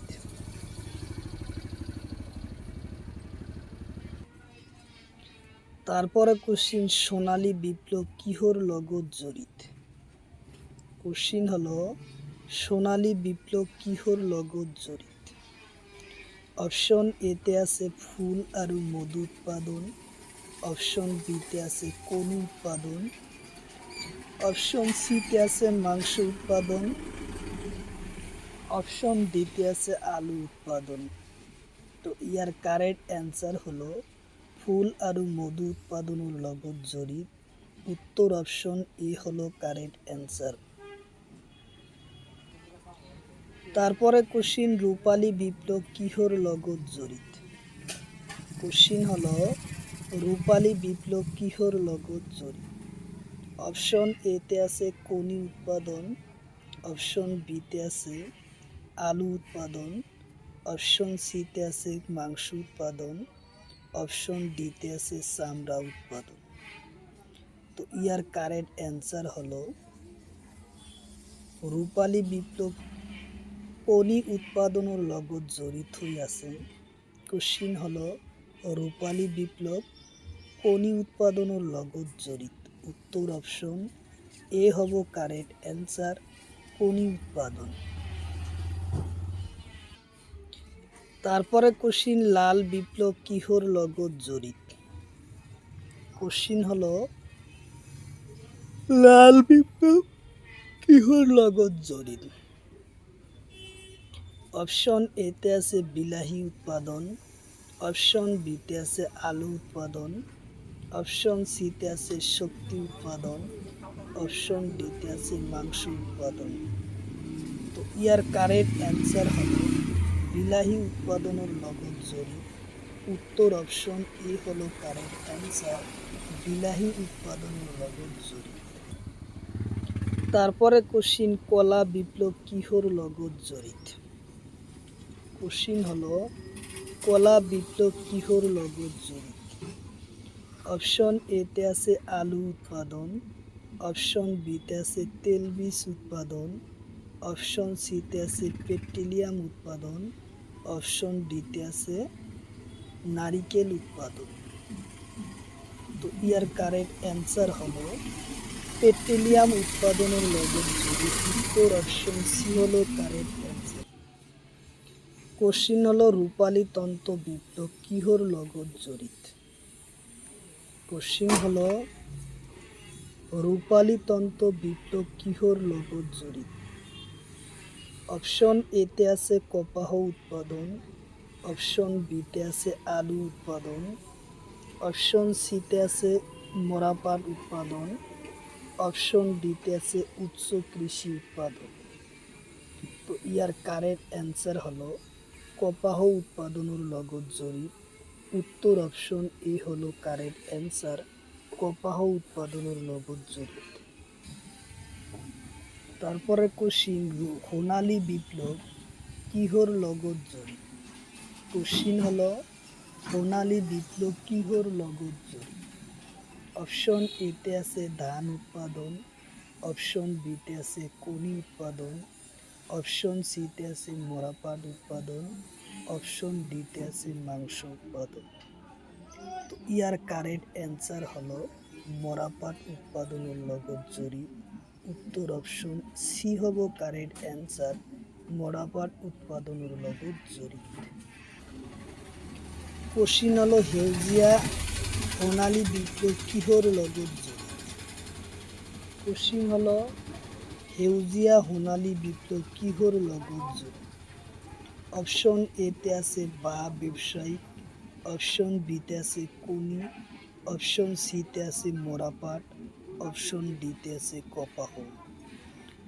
তারপরে কোশ্চিন সোনালী বিপ্লব কিহর লগত জড়িত। কোশ্চিন হলো সোনালী বিপ্লব কিহর লগত জড়িত। অপশন এতে আছে ফুল আর মধু উৎপাদন, অপশন বিতে আছে কণু উৎপাদন, অপশন সিতে আছে মাংস উৎপাদন, অপশন ডিতে আছে আলু উৎপাদন। তো ইয়ার কারেক্ট অ্যান্সার হলো ফুল আর মধু উৎপাদনের লগত জড়িত। উত্তর অপশন এ হলো কারেক্ট অ্যান্সার। তারপরে কোশ্চিন রূপালী বিপ্লব কিহর লগত জড়িত। কোশ্চিন হলো রূপালী বিপ্লব কিহর লগত জড়িত। অপশন এতে আছে কণি উৎপাদন, অপশন বিতে আছে আলু উৎপাদন, অপশন সিতে আছে মাংস উৎপাদন, অপশন ডিতে আছে চামড়া উৎপাদন। তো ইয়ার কারেক্ট অ্যান্সার হলো রূপালী বিপ্লব কণি উৎপাদনের লগত জড়িত হয়ে আছে। কোশ্চিন হলো রূপালী বিপ্লব কণি উৎপাদনের লগত জড়িত। উত্তর অপশন এ হব কারেক্ট অ্যান্সার, কণি উৎপাদন। তারপরে কোশ্চিন লাল বিপ্লব কিহর লগত জড়িত। কোশ্চিন হলো লাল বিপ্লব কিহর লগত জড়িত। অপশন এতে আছে বিলাহী উৎপাদন, অপশন বিতে আছে আলু উৎপাদন, অপশন সিতে আছে শক্তি উৎপাদন, অপশন ডিতে আছে মাংস উৎপাদন। তো ইয়ার কারেক্ট অ্যান্সার হলো বিলাহী উৎপাদনের লগত জড়িত। উত্তর অপশন এ হলো কারেক্ট অ্যান্সার, বিলাহী উৎপাদনের লগত জড়িত। তারপরে কোশ্চিন কলা বিপ্লব কিহর লগত জড়িত। কোশ্চিন হলো কলা বিপ্লব কিহর লগত জড়িত। অপশন এতে আছে আলু উৎপাদন, অপশন বিতে আছে তেলবীজ উৎপাদন, অপশন সিতে আছে পেট্রোলিয়াম উৎপাদন, অপশন ডিতে আছে নারিকেল উৎপাদন। তো ইয়ার কারেক্ট অ্যান্সার হলো পেট্রোলিয়াম উৎপাদনের লগত জড়িত। উত্তর অপশন সি হলো কারেক্ট অ্যান্সার। কোশ্চিন হলো রূপালী তন্ত্র বিপ্লব কিহর লগত জড়িত। কোশ্চিন হলো রূপালী তন্ত্র বিপ্লব কিহর লগত জড়িত। অপশন এতে আছে কপাহ উৎপাদন, অপশন বিতে আছে আলু উৎপাদন, অপশন সিতে আছে মরাপাট উৎপাদন, অপশন ডিতে আছে উচ্চ কৃষি উৎপাদন। তো ইয়ার কারেক্ট অ্যান্সার হলো কপাহ উৎপাদনের লগত জড়িত। উত্তর অপশন এ হলো কারেক্ট অ্যান্সার, কপাহ উৎপাদনের লগত জড়িত। তারপরে কোশ্চিন সোনালী বিপ্লব কিহর লগত জড়িত। কোশ্চিন হলো সোনালী বিপ্লব কিহর লগত জড়িত। অপশন এতে আছে ধান উৎপাদন, অপশন বিতে আছে কণি উৎপাদন, অপশন সিতে আছে মরাপাট উৎপাদন, অপশন ডিতে আছে মাংস উৎপাদন। তো ইয়ার কারেক্ট অ্যান্সার হলো মরাপাট উৎপাদনের লগত জড়িত। উত্তর অপশন সি হব কারেক্ট অ্যান্সার, মরাপাট উৎপাদনের লগত জড়িত। কোশ্চিন হলো সেউজীয়া সোনালী বিপ্লব কিহর লগত জড়িত। কোশ্চিন হলো সেউজীয়া সোনালী বিপ্লব কিহর লগত জড়িত। অপশন এতে আছে বাঁহ ব্যবসায়িক, অপশন বিতে আছে কণি, অপশন সিতে আছে মরাপাট, অপশন ডিতে আছে কপাহ।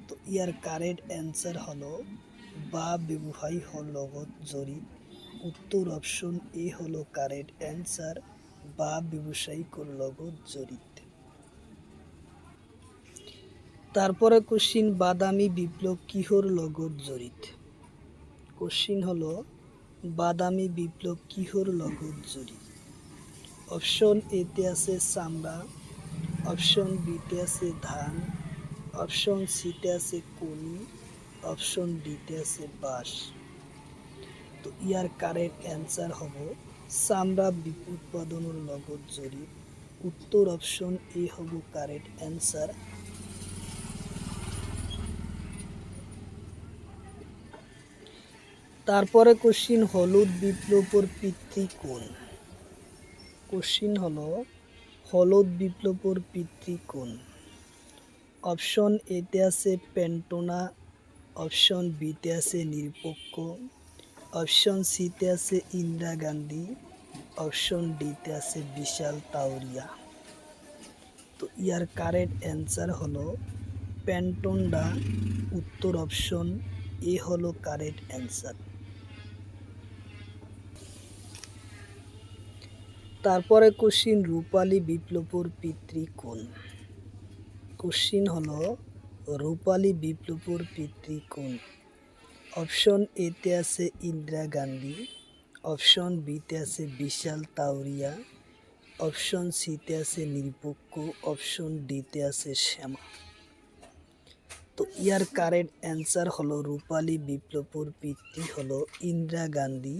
তো ইয়ার কারেক্ট অ্যান্সার হলো বাঁহ ব্যবসায়ী লগত জড়িত। উত্তর অপশন এ হলো কারেক্ট অ্যান্সার, বা ব্যবসায়িক লগত জড়িত। তারপরে কোশ্চিন, বাদামি বিপ্লব কিহর লগত জড়িত? কোশ্চিন হলো বাদামি বিপ্লব কিহর লগত জড়িত? অপশন এতে আছে চামড়া, অপশন বিতে আছে ধান, অপশন সিতে আছে কনি, অপশন ডিতে আছে বাঁশ। তো ইয়ার কারেক্ট অ্যান্সার হব চামড়া উৎপাদনের লগত জড়িত। উত্তর অপশন এ হব কারেক্ট অ্যান্সার। তারপরে কোশ্চিন, হলুদ বিপ্লবের পিতৃ কোন? কোশ্চিন হলো হলুদ বিপ্লবের পিতৃ কোন? অপশন এতে আছে পেন্টোনা, অপশন বিতে আছে নিরপেক্ষ, অপশন সিতে আছে ইন্দিরা গান্ধী, অপশন ডিতে আছে বিশাল তাওরিয়া। তো ইয়ার কারেক্ট অ্যান্সার হলো পেন্টোনা। উত্তর অপশন এ হলো কারেক্ট অ্যান্সার। তারপরে কোশ্চিন, রূপালী বিপ্লবের পিতৃ কোন? কোশ্চিন হলো রূপালী বিপ্লবের পিতৃ কোন? অপশন এতে আছে ইন্দিরা গান্ধী, অপশন বিতে আছে বিশাল তাওরিয়া, অপশন সিতে আছে নিরপেক্ষ, অপশন ডিতে আছে শ্যামা। তো ইয়ার কারেক্ট অ্যান্সার হলো রূপালী বিপ্লবের পিতৃ হলো ইন্দিরা গান্ধী।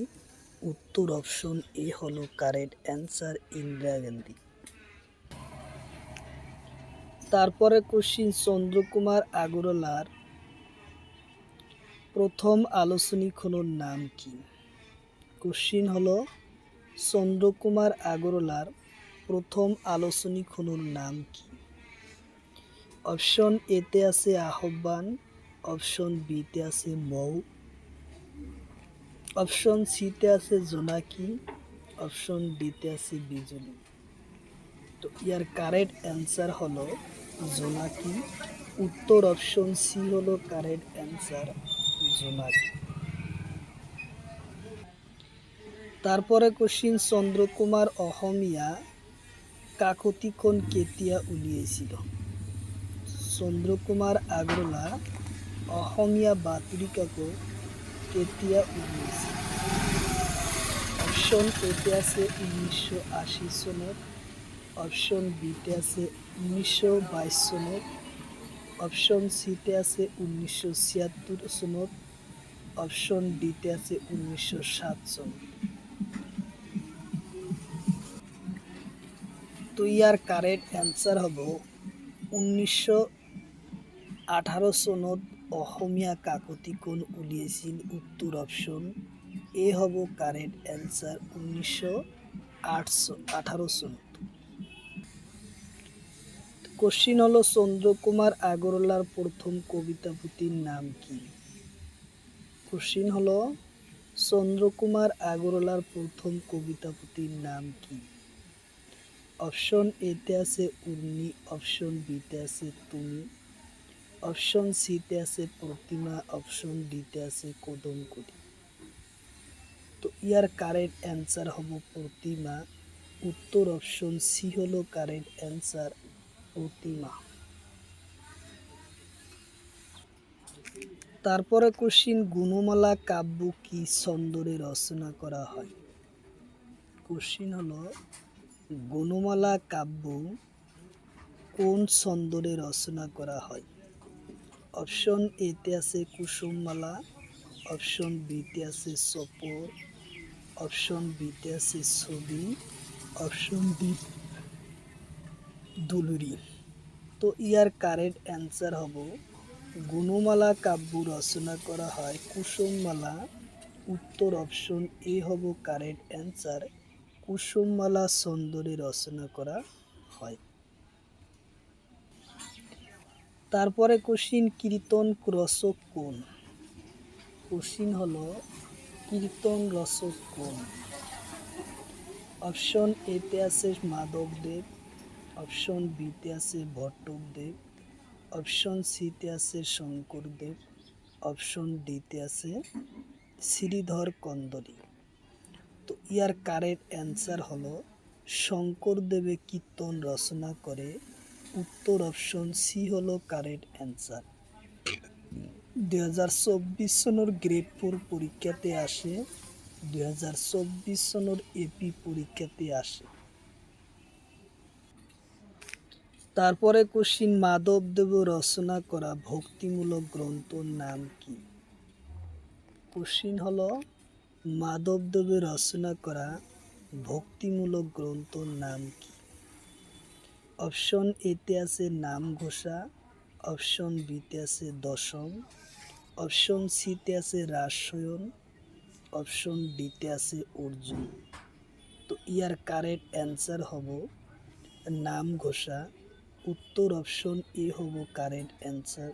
উত্তর অপশন এ হলো কারেক্ট অ্যান্সার, ইন্দিরা গান্ধী। তারপরে কোশ্চিন, চন্দ্রকুমার আগরওয়ালার প্রথম আলোচনী খোলর নাম কি? কোশ্চিন হলো চন্দ্রকুমার আগরওয়ালার প্রথম আলোচনী খোলর নাম কি? অপশন এতে আছে আহ্বান, অপশন বিতে আছে মৌ, অপশন সিতে আছে জোনাকি, অপশন ডিতে আছে বিজলি। তো ইয়ার কারেক্ট অ্যান্সার হলো জোনাকি। উত্তর অপশন সি হলো কারেক্ট অ্যান্সার, জোনাকি। তারপরে কোশ্চিন, চন্দ্রকুমার অহমিয়া কাকতিখন কেতিয়া উলিয়াইছিল? চন্দ্রকুমার আগরওয়ালা অসমীয়া বাতৰি কাকত কেতিয়া উলিয়াইছিল? অপশন এতে আছে 1980 চনত, অপশন বিতে আছে 1922 চনত, অপশন সিতে আছে 1976 চনত, অপশন ডিতে আছে 1907 চনত। তো ইয়ার কারেক্ট অ্যান্সার হব 1918 চনত অসমীয়া কাকতিখন উলিয়াইছিল। উত্তর অপশন এ হব কারেক্ট অ্যান্সার, 1918 চনত। কোশ্চিন হলো চন্দ্রকুমার আগরওয়ালার প্রথম কবিতা পুঁথির নাম কি? কোশ্চিন হলো চন্দ্রকুমার আগরওয়ালার প্রথম কবিতা পুঁথির নাম কি? অপশন এতে আছে উর্মি, অপশন বিতে আছে তুমি, অপশন সিতে আছে প্রতিমা, অপশন ডিতে আছে কদমকলি। তো ইয়ার কারেক্ট অ্যান্সার হব প্রতিমা। উত্তর অপশন সি হলো কারেক্ট অ্যান্সার, প্রতিমা। তারপরে কোশ্চিন, গুণমালা কাব্য কি ছন্দরে রচনা করা হয়? কোশ্চিন হলো গুণমালা কাব্য কোন ছন্দরে রচনা করা হয়? অপশন এতে আছে কুসুমমালা, অপশন বিতে আছে চপর, অপশন বিতে আছে ছবি, অপশন ডি দুলুরি। তো ইয়ার কারেক্ট অ্যান্সার হব গুণমালা কাব্য রচনা করা হয় কুসুমমালা। উত্তর অপশন এ হব কারেক্ট অ্যান্সার, কুসুমমালা ছন্দরে রচনা করা হয়। তারপরে কোশ্চিন, কীর্তন রচক কোন? কোশ্চিন হলো কীর্তন রচক কোন? অপশন এতে আছে মাধবদেব, অপশন বিতে আছে ভট্টদেব, অপশন সিতে আছে শঙ্করদেব, অপশন ডিতে আছে শ্রীধর কন্দলী। তো ইয়ার কারেক্ট অ্যান্সার হলো শঙ্করদেবে কীর্তন রচনা করে। উত্তর অপশন সি হলো কারেক্ট অ্যান্সার। 2024 সনের গ্রেড 4 পরীক্ষাতে আসে, 2024 সনের এপি পরীক্ষাতে আসে। তারপরে কোশ্চিন মাধবদেব রচনা করা ভক্তিমূলক গ্রন্থর নাম কি? কোশ্চিন হলো মাধবদেবের রচনা করা ভক্তিমূলক গ্রন্থর নাম কি? অপশন এতে আছে নামঘোষা, অপশন বিতে আছে দশম, অপশন সিতে আছে রাসয়ন, অপশন ডিতে আছে অর্জুন। তো ইয়ার কারেক্ট অ্যান্সার হব নামঘোষা। উত্তর অপশন এ হব কারেক্ট অ্যান্সার।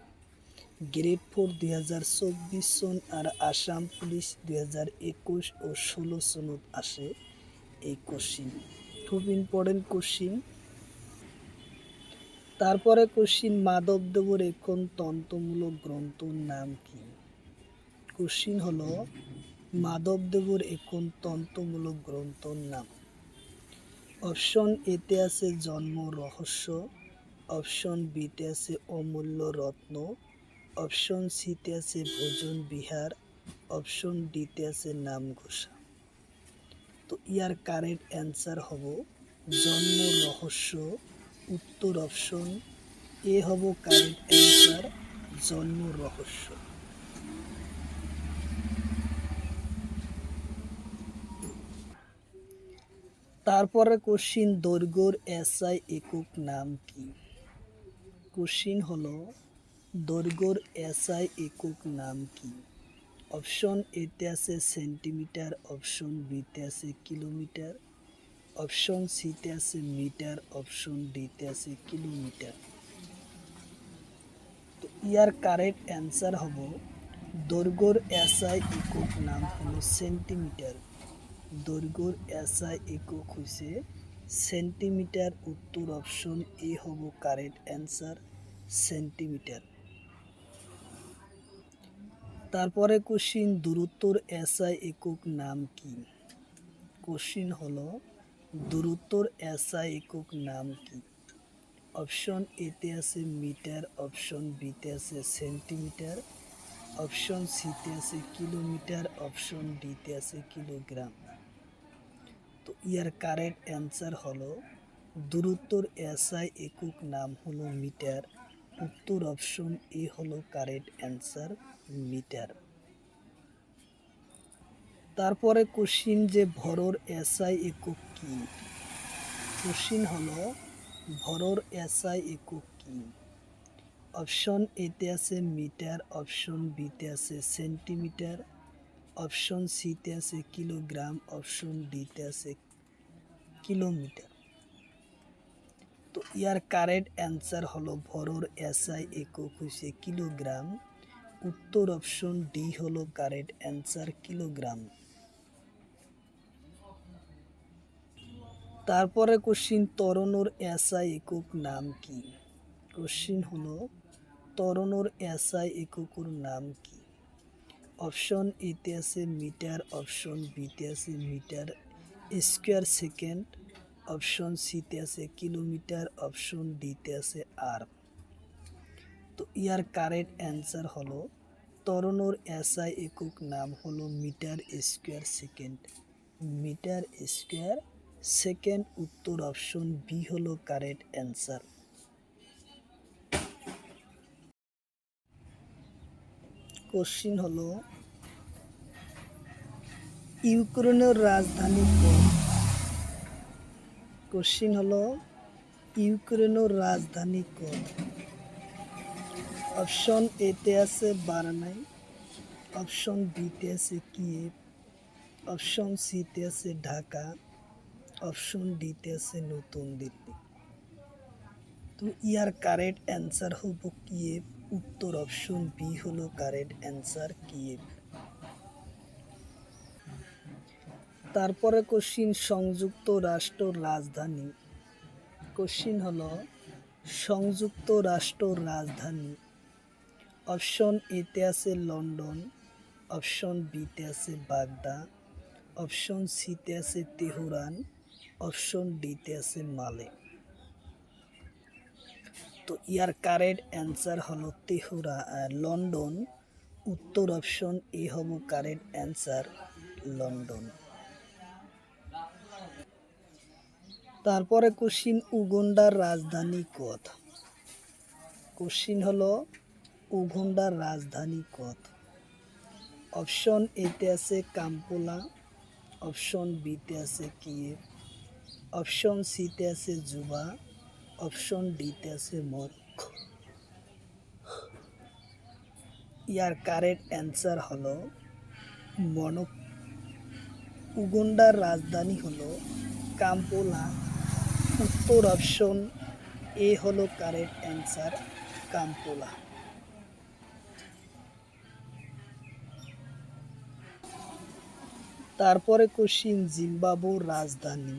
গ্রেড 4 2024 সন আর আসাম পুলিশ 2021 ও 16 সনত আসে এই কোশ্চিন, খুব ইম্পর্টেন্ট কোশ্চিন। তারপরে কোশ্চিন মাধবদেবর এখন তন্ত্রমূলক গ্রন্থর নাম কি? কোশ্চিন হলো মাধবদেবর এখন তন্ত্রমূলক গ্রন্থর নাম। অপশন এতে আছে জন্ম রহস্য, অপশন বিতে আছে অমূল্য রত্ন, অপশন সিতে আছে ভোজন বিহার, অপশন ডিতে আছে নামঘোষা। তো ইয়ার কারেক্ট অ্যান্সার হব জন্ম রহস্য। উত্তর অপশন এ হব কারেক্ট অ্যান্সার, জন্ম রহস্য। তারপরে কোশ্চিন দৈর্ঘ্যর এসআই একক নাম কি? কোশ্চিন হলো দৈর্ঘ্যর এসআই একক নাম কি? অপশন এতে আছে সেন্টিমিটার, অপশন বিতে আছে কিলোমিটার, অপশন সিতে আছে মিটার, অপশন ডিতে আছে কিলোমিটার। তো ইয়ার কারেক্ট অ্যান্সার হব দৈর্ঘ্যর এসআই একক নাম হলো সেন্টিমিটার। দৈর্ঘ্যর এসআই একক হইছে সেন্টিমিটার। উত্তর অপশন এ হব কারেক্ট অ্যান্সার, সেন্টিমিটার। তারপরে কোশ্চিন দূরত্বর এসআই একক নাম কি? কোশ্চিন হলো দূরত্বর এসআই একক নাম কি? অপশন এতে আছে মিটার, অপশন বিতে আছে সেন্টিমিটার, অপশন সিতে আছে কিলোমিটার, অপশন ডিতে আছে কিলোগ্রাম। তো ইয়ার কারেক্ট অ্যান্সার হলো দূরত্বর এসআই একক নাম হলো মিটার। উত্তর অপশন এ হলো কারেক্ট অ্যান্সার, মিটার। তারপরে কোশ্চিন যে ভরর এসআই একক কি? কোশ্চিন হলো ভরর এসআই একক কি? অপশন এতে আছে মিটার, অপশন বিতে আছে সেন্টিমিটার, অপশন সিতে আছে কিলোগ্রাম, অপশন ডিতে আছে কিলোমিটার। তো ইয়ার কারেক্ট অ্যান্সার হলো ভরর এসআই একক হইছে কিলোগ্রাম। উত্তর অপশন ডি হলো কারেক্ট অ্যান্সার, কিলোগ্রাম। তারপরে কোশ্চিন ত্বরণের এসআই একক নাম কি? কোশ্চিন হলো ত্বরণের এসআই এককের নাম কি? অপশন এতে আছে মিটার, অপশন বিতে আছে মিটার স্কোয়ার সেকেন্ড, অপশন সিতে আছে কিলোমিটার, অপশন ডিতে আছে আর। তো ইয়ার কারেক্ট অ্যান্সার হলো ত্বরণের এসআই একক নাম হলো meter square second. Meter square second. উত্তর অপশন বি হলো কারেক্ট অ্যান্সার। কোশ্চিন হলো ইউক্রেনের রাজধানী কোন? কোশ্চিন হলো ইউক্রেনের রাজধানী কোন? অপশন এতে আছে বার্নাই, অপশন বিতে আছে কিয়েভ, অপশন সিতে আছে ঢাকা, অপশন ডিতে আছে নতুন দিল্লি। তো ইয়ার কারেক্ট অ্যান্সার হব কিয়েভ। উত্তর অপশন বি হলো কারেক্ট অ্যান্সার, কিয়েভ। তারপরে কোশ্চিন সংযুক্ত রাষ্ট্র রাজধানী। কোশ্চিন হলো সংযুক্ত রাষ্ট্র রাজধানী। অপশন এতে আছে লন্ডন, অপশন বিতে আছে বাগদা, অপশন সিতে আছে তেহরান, অপশন ডিতে আছে মালে। তো ইয়ার কারেক্ট অ্যান্সার হলো লন্ডন। উত্তর অপশন এ হব কারেক্ট অ্যান্সার, লন্ডন। তারপরে কোশ্চিন, উগান্ডার রাজধানী কত? কোশ্চিন হলো উগান্ডার রাজধানী কত? অপশন এতে আছে কাম্পালা, অপশন বিতে আছে কিয়েভ, অপশন সিতে আছে জুবা, অপশন ডিতে আছে মস্কো। ইয়ার কারেক্ট অ্যান্সার হলো উগান্ডার রাজধানী হলো কাম্পালা। উত্তর অপশন এ হলো কারেক্ট অ্যান্সার, কাম্পালা। তারপরে কোশ্চিন, জিম্বাবুর রাজধানী।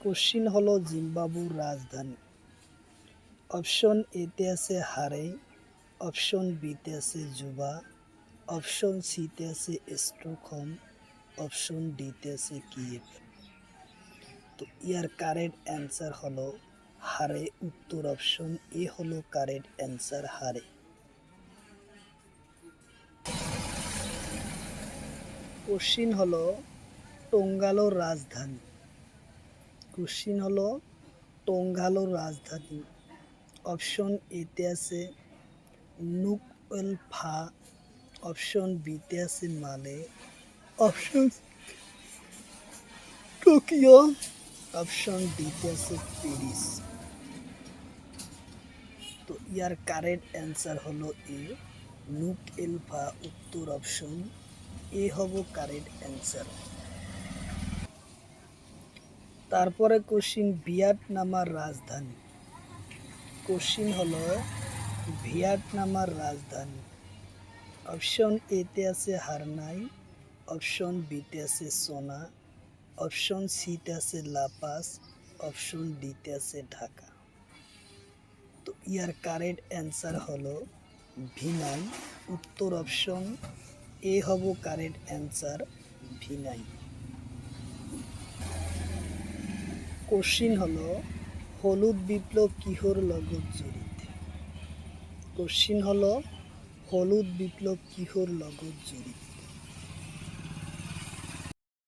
কোশ্চিন হলো জিম্বাবুর রাজধানী। অপশন এতে আছে হারে, অপশন বিতে আছে জুবা, অপশন সিতে আছে স্টকহোম, অপশন ডিতে আছে কিয়েভ। তো ইয়ার কারেক্ট অ্যান্সার হলো হারে। উত্তর অপশন এ হলো কারেক্ট অ্যান্সার, হারে। কোশ্চিন হলো টোঙ্গালোর রাজধানী। কোশ্চিন হলো টোঙ্গালোর রাজধানী। অপশন এতে আছে নুকওয়েলফা, অপশন বিতে আছে মালে, অপশন টোকিও, অপশন ডিতে আছে প্যারিস। তো ইয়ার কারেক্ট অ্যান্সার হলো এ, নুকওয়েলফা। উত্তর অপশন এ হব কারেক্ট অ্যান্সার। তারপরে কোশ্চিন, ভিয়েতনামের রাজধানী। কোশ্চিন হলো ভিয়েতনামের রাজধানী। অপশন এতে আছে হারনাই, অপশন বিতে আছে সোনা, অপশন সিতে আছে লাপাস, অপশন ডিতে আছে ঢাকা। তো ইয়ার কারেক্ট অ্যান্সার হলো ভিনাই। উত্তর অপশন এ হব কারেক্ট অ্যান্সার, ভিনাই। কোশ্চিন হলো হলুদ বিপ্লব কিহর লগত জড়িত? কোশ্চিন হলো হলুদ বিপ্লব কিহর লগত জড়িত?